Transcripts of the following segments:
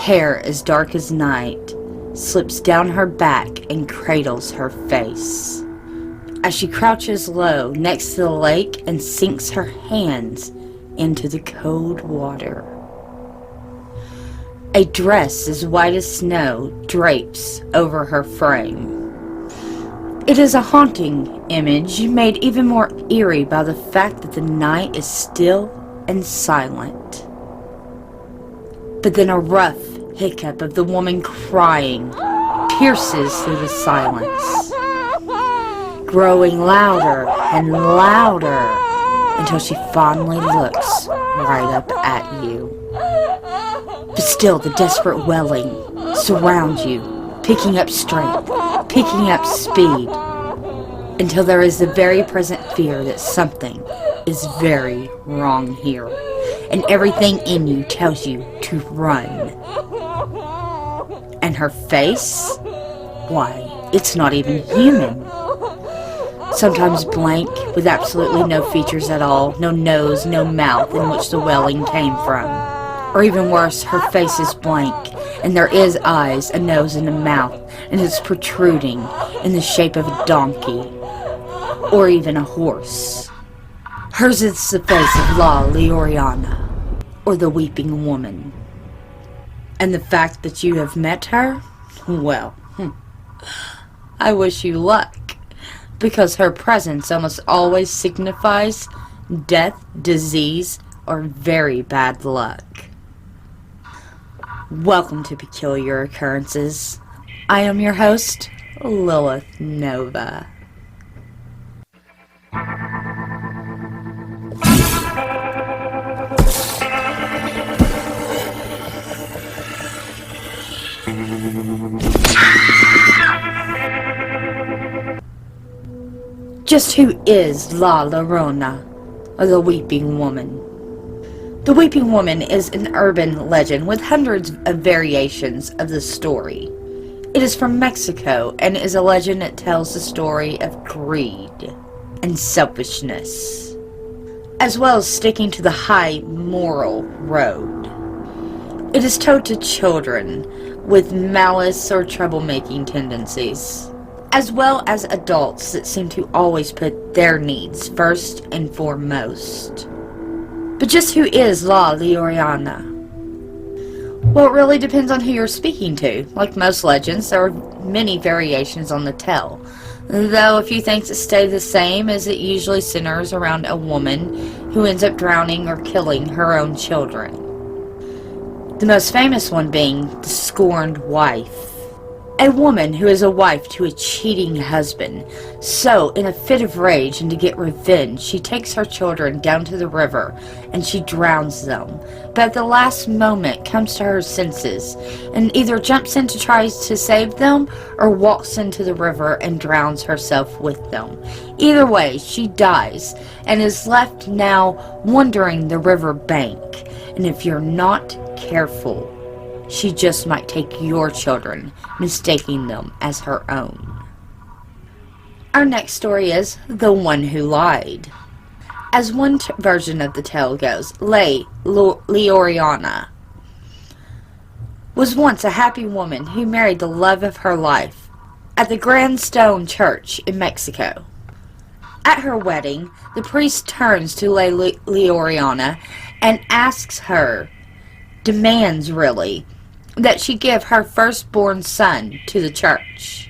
Hair as dark as night slips down her back and cradles her face as she crouches low next to the lake and sinks her hands into the cold water. A dress as white as snow drapes over her frame. It is a haunting image made even more eerie by the fact that the night is still and silent. But then a rough hiccup of the woman crying pierces through the silence, growing louder and louder until she finally looks right up at you. But still the desperate wailing surrounds you, picking up strength, picking up speed, until there is the very present fear that something is very wrong here, and everything in you tells you to run. And her face? Why, it's not even human. Sometimes blank, with absolutely no features at all, no nose, no mouth in which the wailing came from. Or even worse, her face is blank, and there is eyes, a nose, and a mouth, and it's protruding in the shape of a donkey, or even a horse. Hers is the face of La Llorona, or the Weeping Woman. And the fact that you have met her? Well, I wish you luck, because her presence almost always signifies death, disease, or very bad luck. Welcome to Peculiar Occurrences. I am your host, Lilith Nova. Just who is La Llorona, or the Weeping Woman? The Weeping Woman is an urban legend with hundreds of variations of the story. It is from Mexico and is a legend that tells the story of greed and selfishness, as well as sticking to the high moral road. It is told to children with malice or troublemaking tendencies, as well as adults that seem to always put their needs first and foremost. But just who is La Llorona? Well, it really depends on who you're speaking to. Like most legends, there are many variations on the tale, though a few things that stay the same is it usually centers around a woman who ends up drowning or killing her own children. The most famous one being the scorned wife. A woman who is a wife to a cheating husband. So, in a fit of rage and to get revenge, she takes her children down to the river and she drowns them. But at the last moment comes to her senses and either jumps in to try to save them or walks into the river and drowns herself with them. Either way, she dies and is left now wandering the river bank. And if you're not careful, she just might take your children, mistaking them as her own. Our next story is The One Who Lied. As one version of the tale goes, La Llorona was once a happy woman who married the love of her life at the Grand Stone Church in Mexico. At her wedding, the priest turns to La Llorona and asks her, demands really, that she give her firstborn son to the church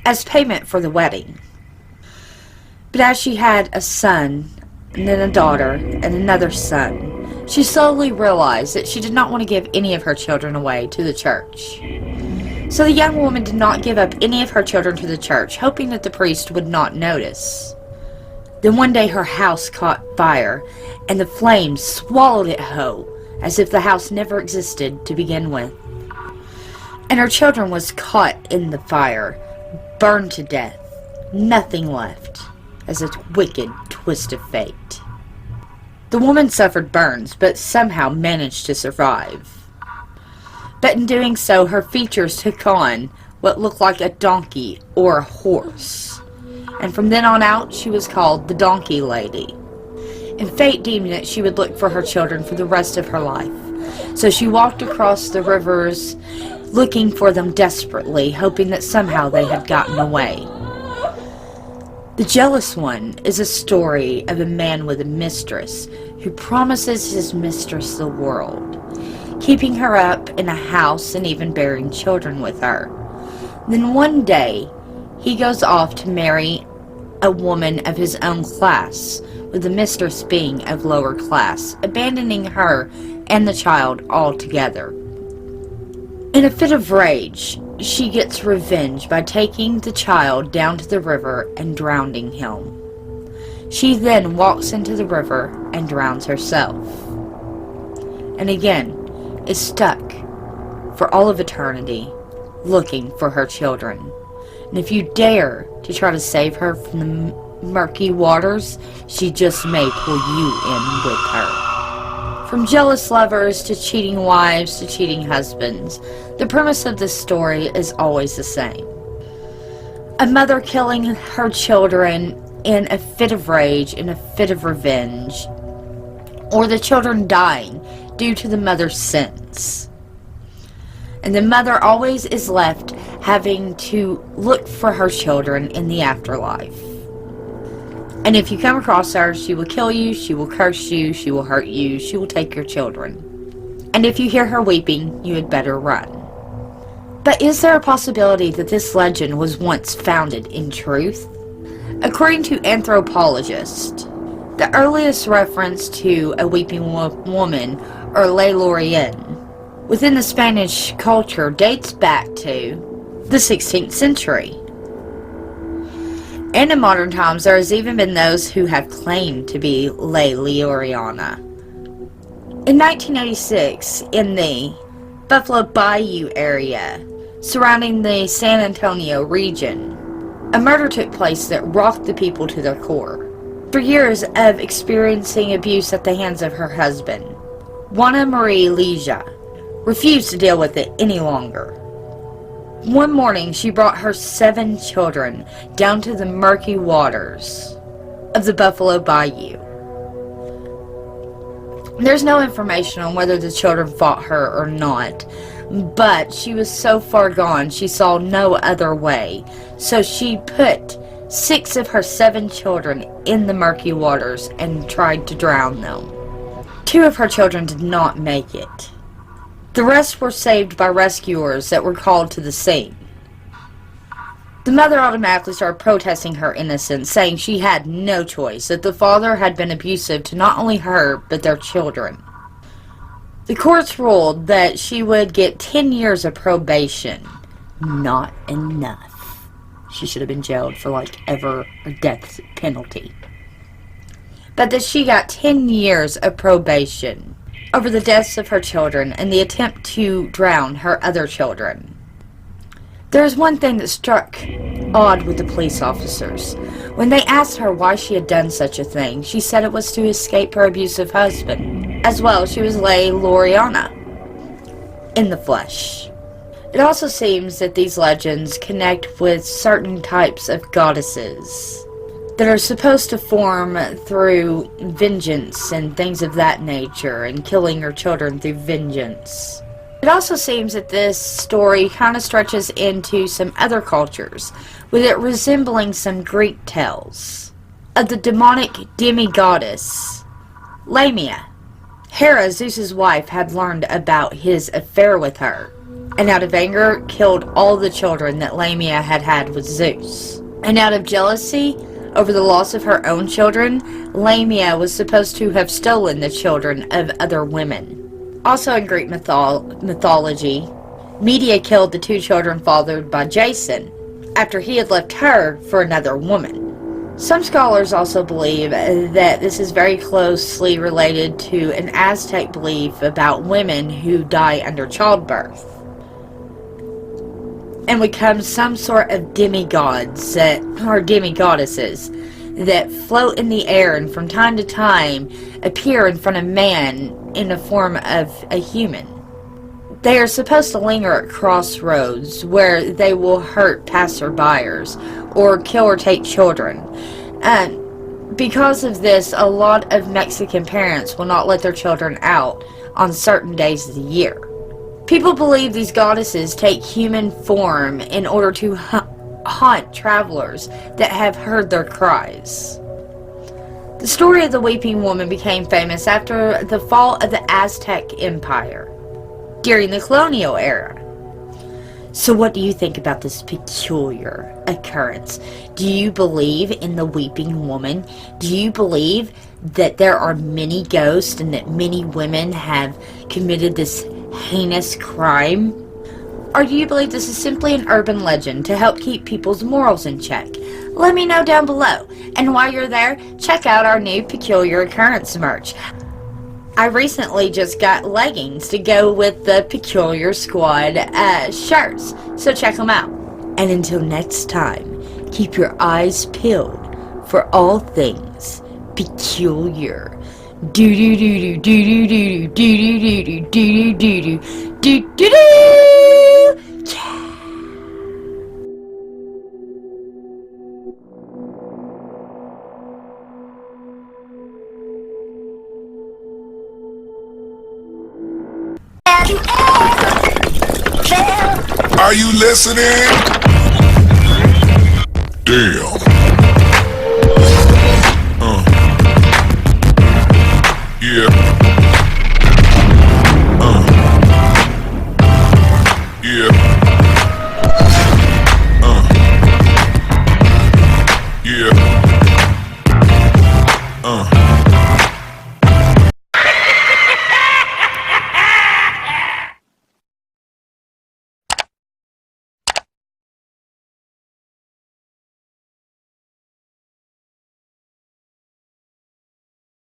as payment for the wedding. But as she had a son, and then a daughter, and another son, she slowly realized that she did not want to give any of her children away to the church. So the young woman did not give up any of her children to the church, hoping that the priest would not notice. Then one day her house caught fire, and the flames swallowed it whole, as if the house never existed to begin with. And her children was caught in the fire, burned to death, nothing left, as a wicked twist of fate. The woman suffered burns, but somehow managed to survive. But in doing so, her features took on what looked like a donkey or a horse. And from then on out, she was called the Donkey Lady. And fate deemed that she would look for her children for the rest of her life, So she walked across the rivers looking for them desperately, hoping that somehow they had gotten away. The Jealous One is a story of a man with a mistress who promises his mistress the world, keeping her up in a house and even bearing children with her. Then one day, he goes off to marry a woman of his own class, with the mistress being of lower class, abandoning her and the child altogether. In a fit of rage, she gets revenge by taking the child down to the river and drowning him. She then walks into the river and drowns herself. And again, is stuck for all of eternity, looking for her children. And if you dare to try to save her from the murky waters, she just may pull you in with her. From jealous lovers to cheating wives to cheating husbands, the premise of this story is always the same. A mother killing her children in a fit of rage, in a fit of revenge, or the children dying due to the mother's sins. And the mother always is left having to look for her children in the afterlife. And if you come across her, she will kill you, she will curse you, she will hurt you, she will take your children. And if you hear her weeping, you had better run. But is there a possibility that this legend was once founded in truth? According to anthropologists, the earliest reference to a weeping woman, or La Llorona, within the Spanish culture dates back to the 16th century. And in modern times, there has even been those who have claimed to be La Llorona. In 1986, in the Buffalo Bayou area, surrounding the San Antonio region, a murder took place that rocked the people to their core. For years of experiencing abuse at the hands of her husband, Juana Marie Leja refused to deal with it any longer. One morning, she brought her 7 children down to the murky waters of the Buffalo Bayou. There's no information on whether the children fought her or not, but she was so far gone she saw no other way. So she put 6 of her 7 children in the murky waters and tried to drown them. 2 of her children did not make it. The rest were saved by rescuers that were called to the scene. The mother automatically started protesting her innocence, saying she had no choice, that the father had been abusive to not only her, but their children. The courts ruled that she would get 10 years of probation. Not enough. She should have been jailed for ever a death penalty. But that she got 10 years of probation over the deaths of her children and the attempt to drown her other children. There is one thing that struck odd with the police officers. When they asked her why she had done such a thing, she said it was to escape her abusive husband. As well, she was La Llorona in the flesh. It also seems that these legends connect with certain types of goddesses that are supposed to form through vengeance and things of that nature, and killing her children through vengeance. It also seems that this story kind of stretches into some other cultures, with it resembling some Greek tales of the demonic demi-goddess Lamia. Hera, Zeus's wife, had learned about his affair with her, and out of anger killed all the children that Lamia had had with Zeus. And out of jealousy over the loss of her own children, Lamia was supposed to have stolen the children of other women. Also in Greek mythology, Medea killed the 2 children fathered by Jason after he had left her for another woman. Some scholars also believe that this is very closely related to an Aztec belief about women who die under childbirth and become some sort of demigods or demigoddesses that float in the air and from time to time appear in front of man in the form of a human. They are supposed to linger at crossroads where they will hurt passerbyers or kill or take children. And because of this, a lot of Mexican parents will not let their children out on certain days of the year. People believe these goddesses take human form in order to haunt travelers that have heard their cries. The story of the Weeping Woman became famous after the fall of the Aztec Empire during the colonial era. So what do you think about this peculiar occurrence? Do you believe in the Weeping Woman? Do you believe that there are many ghosts and that many women have committed this heinous crime? Or do you believe this is simply an urban legend to help keep people's morals in check? Let me know down below. And while you're there, check out our new Peculiar Occurrence merch. I recently just got leggings to go with the Peculiar Squad shirts, so check them out. And until next time, keep your eyes peeled for all things peculiar. Do do do do do do do do do do do do do do do. Are you listening? Damn. Yeah.